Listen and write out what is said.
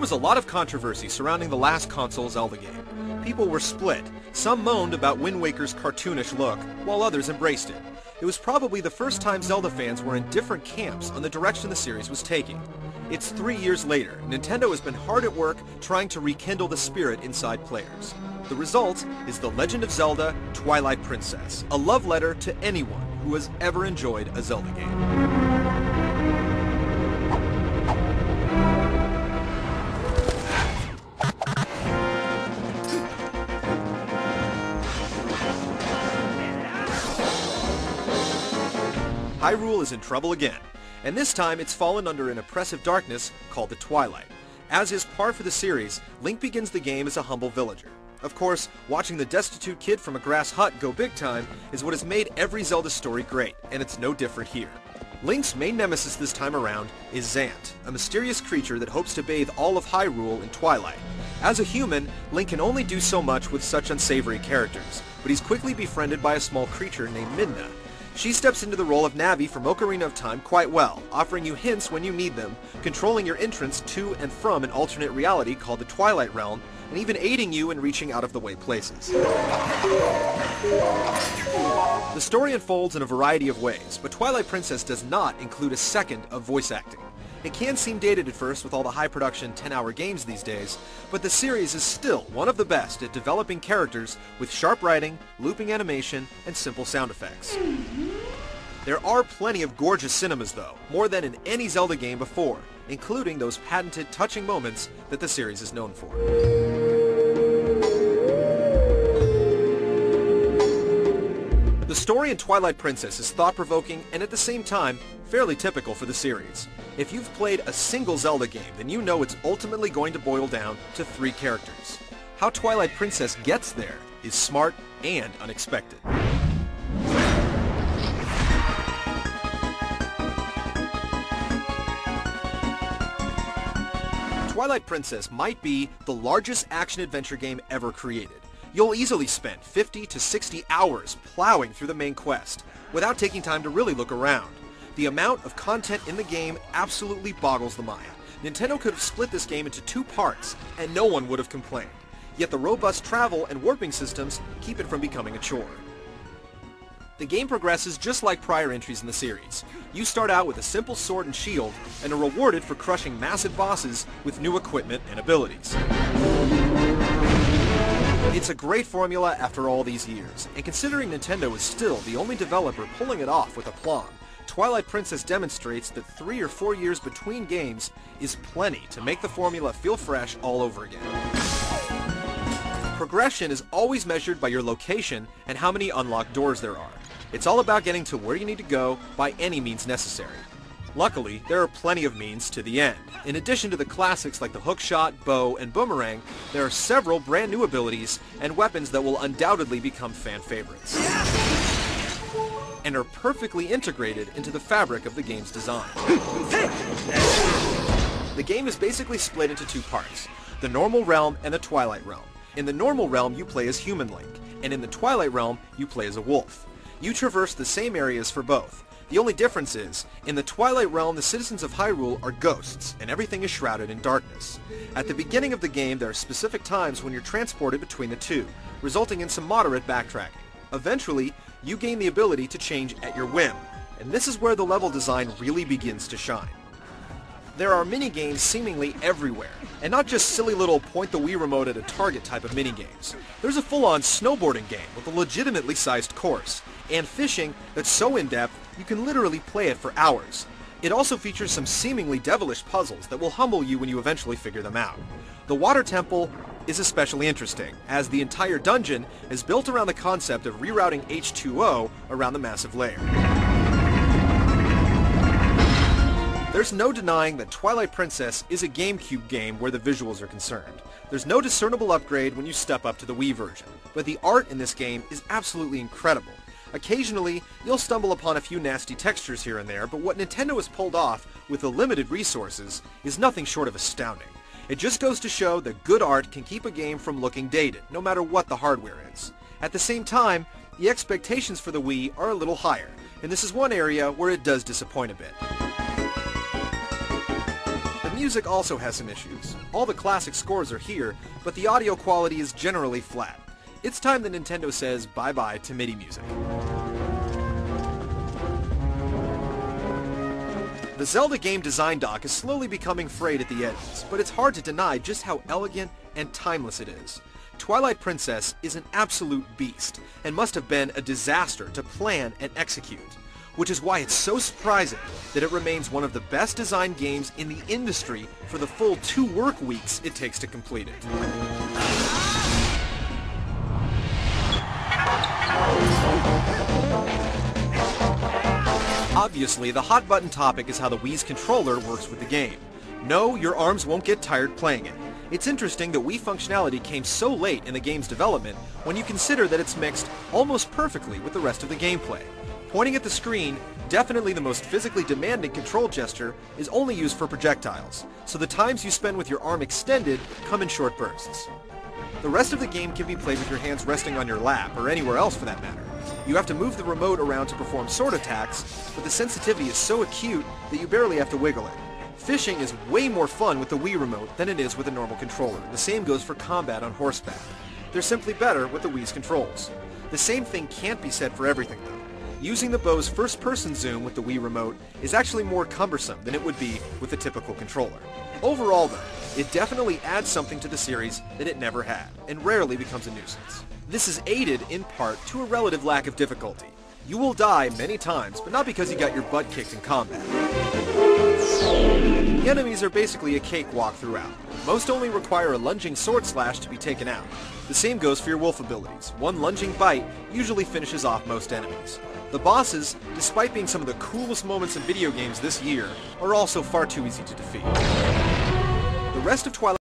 was a lot of controversy surrounding the last console Zelda game. People were split. Some moaned about Wind Waker's cartoonish look, while others embraced it. It was probably the first time Zelda fans were in different camps on the direction the series was taking. It's 3 years later. Nintendo has been hard at work trying to rekindle the spirit inside players. The result is The Legend of Zelda: Twilight Princess, a love letter to anyone who has ever enjoyed a Zelda game. Hyrule is in trouble again, and this time it's fallen under an oppressive darkness called the Twilight. As is par for the series, Link begins the game as a humble villager. Of course, watching the destitute kid from a grass hut go big time is what has made every Zelda story great, and it's no different here. Link's main nemesis this time around is Zant, a mysterious creature that hopes to bathe all of Hyrule in twilight. As a human, Link can only do so much with such unsavory characters, but he's quickly befriended by a small creature named Midna. She steps into the role of Navi from Ocarina of Time quite well, offering you hints when you need them, controlling your entrance to and from an alternate reality called the Twilight Realm, and even aiding you in reaching out-of-the-way places. The story unfolds in a variety of ways, but Twilight Princess does not include a second of voice acting. It can seem dated at first with all the high-production 10-hour games these days, but the series is still one of the best at developing characters with sharp writing, looping animation, and simple sound effects. There are plenty of gorgeous cinemas though, more than in any Zelda game before, including those patented touching moments that the series is known for. The story in Twilight Princess is thought-provoking and at the same time, fairly typical for the series. If you've played a single Zelda game, then you know it's ultimately going to boil down to 3 characters. How Twilight Princess gets there is smart and unexpected. Twilight Princess might be the largest action-adventure game ever created. You'll easily spend 50 to 60 hours plowing through the main quest, without taking time to really look around. The amount of content in the game absolutely boggles the mind. Nintendo could have split this game into 2 parts, and no one would have complained. Yet the robust travel and warping systems keep it from becoming a chore. The game progresses just like prior entries in the series. You start out with a simple sword and shield, and are rewarded for crushing massive bosses with new equipment and abilities. It's a great formula after all these years, and considering Nintendo is still the only developer pulling it off with aplomb, Twilight Princess demonstrates that 3 or 4 years between games is plenty to make the formula feel fresh all over again. Progression is always measured by your location and how many unlocked doors there are. It's all about getting to where you need to go by any means necessary. Luckily, there are plenty of means to the end. In addition to the classics like the hookshot, bow, and boomerang, there are several brand new abilities and weapons that will undoubtedly become fan favorites, and are perfectly integrated into the fabric of the game's design. The game is basically split into 2 parts, the normal realm and the Twilight realm. In the normal realm, you play as human Link, and in the Twilight realm, you play as a wolf. You traverse the same areas for both. The only difference is, in the Twilight realm, the citizens of Hyrule are ghosts, and everything is shrouded in darkness. At the beginning of the game, there are specific times when you're transported between the 2, resulting in some moderate backtracking. Eventually, you gain the ability to change at your whim, and this is where the level design really begins to shine. There are minigames seemingly everywhere, and not just silly little point the Wii remote at a target type of minigames. There's a full-on snowboarding game with a legitimately sized course, and fishing that's so in-depth you can literally play it for hours. It also features some seemingly devilish puzzles that will humble you when you eventually figure them out. The Water Temple is especially interesting, as the entire dungeon is built around the concept of rerouting H2O around the massive layer. There's no denying that Twilight Princess is a GameCube game where the visuals are concerned. There's no discernible upgrade when you step up to the Wii version, but the art in this game is absolutely incredible. Occasionally, you'll stumble upon a few nasty textures here and there, but what Nintendo has pulled off with the limited resources is nothing short of astounding. It just goes to show that good art can keep a game from looking dated, no matter what the hardware is. At the same time, the expectations for the Wii are a little higher, and this is one area where it does disappoint a bit. The music also has some issues. All the classic scores are here, but the audio quality is generally flat. It's time that Nintendo says bye-bye to MIDI music. The Zelda game design dock is slowly becoming frayed at the edges, but it's hard to deny just how elegant and timeless it is. Twilight Princess is an absolute beast, and must have been a disaster to plan and execute, which is why it's so surprising that it remains one of the best designed games in the industry for the full 2 work weeks it takes to complete it. Obviously, the hot button topic is how the Wii's controller works with the game. No, your arms won't get tired playing it. It's interesting that Wii functionality came so late in the game's development when you consider that it's mixed almost perfectly with the rest of the gameplay. Pointing at the screen, definitely the most physically demanding control gesture, is only used for projectiles, so the times you spend with your arm extended come in short bursts. The rest of the game can be played with your hands resting on your lap, or anywhere else for that matter. You have to move the remote around to perform sword attacks, but the sensitivity is so acute that you barely have to wiggle it. Fishing is way more fun with the Wii remote than it is with a normal controller. The same goes for combat on horseback. They're simply better with the Wii's controls. The same thing can't be said for everything though. Using the bow's first-person zoom with the Wii remote is actually more cumbersome than it would be with the typical controller. Overall though, it definitely adds something to the series that it never had, and rarely becomes a nuisance. This is aided in part to a relative lack of difficulty. You will die many times, but not because you got your butt kicked in combat. The enemies are basically a cakewalk throughout. Most only require a lunging sword slash to be taken out. The same goes for your wolf abilities. One lunging bite usually finishes off most enemies. The bosses, despite being some of the coolest moments in video games this year, are also far too easy to defeat. The rest of Twilight